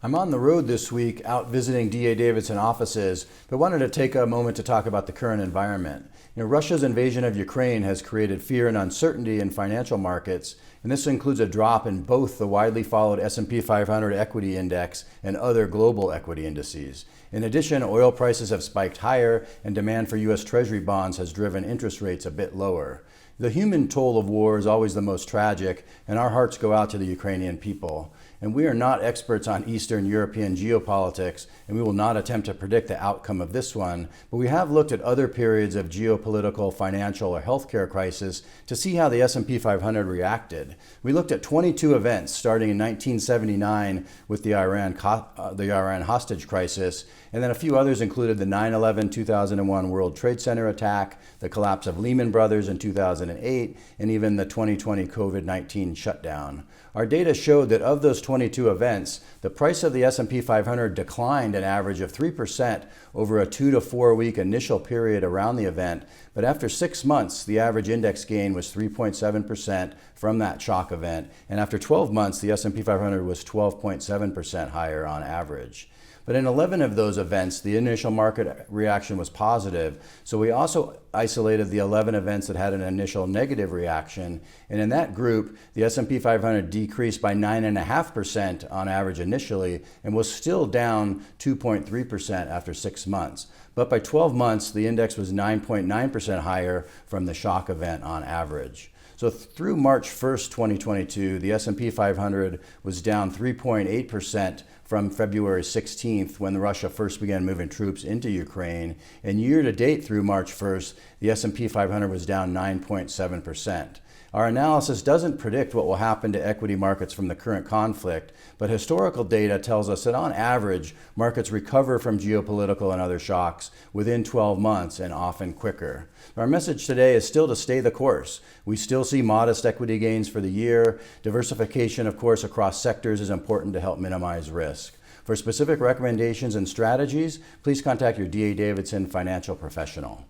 I'm on the road this week out visiting DA Davidson offices, but wanted to take a moment to talk about the current environment. Russia's invasion of Ukraine has created fear and uncertainty in financial markets, and this includes a drop in both the widely followed S&P 500 equity index and other global equity indices. In addition, oil prices have spiked higher, and demand for U.S. Treasury bonds has driven interest rates a bit lower. The human toll of war is always the most tragic, and our hearts go out to the Ukrainian people. And we are not experts on Eastern European geopolitics, and we will not attempt to predict the outcome of this one, but we have looked at other periods of geopolitical, financial, or healthcare crisis to see how the S&P 500 reacted. We looked at 22 events starting in 1979 with the Iran hostage crisis, and then a few others included the 9/11 2001 World Trade Center attack, the collapse of Lehman Brothers in 2008, and even the 2020 COVID-19 shutdown. Our data showed that of those 22 events, the price of the S&P 500 declined an average of 3% over a 2 to 4 week initial period around the event, but after 6 months, the average index gain was 3.7% from that shock event, and after 12 months, the S&P 500 was 12.7% higher on average. But in 11 of those events, the initial market reaction was positive. So we also isolated the 11 events that had an initial negative reaction. And in that group, the S&P 500 decreased by 9.5% on average initially and was still down 2.3% after 6 months. But by 12 months, the index was 9.9% higher from the shock event on average. So through March 1st, 2022, the S&P 500 was down 3.8% from February 16th when Russia first began moving troops into Ukraine. And year to date through March 1st, the S&P 500 was down 9.7%. Our analysis doesn't predict what will happen to equity markets from the current conflict, but historical data tells us that on average, markets recover from geopolitical and other shocks within 12 months and often quicker. Our message today is still to stay the course. We still see modest equity gains for the year. Diversification, of course, across sectors is important to help minimize risk. For specific recommendations and strategies, please contact your DA Davidson financial professional.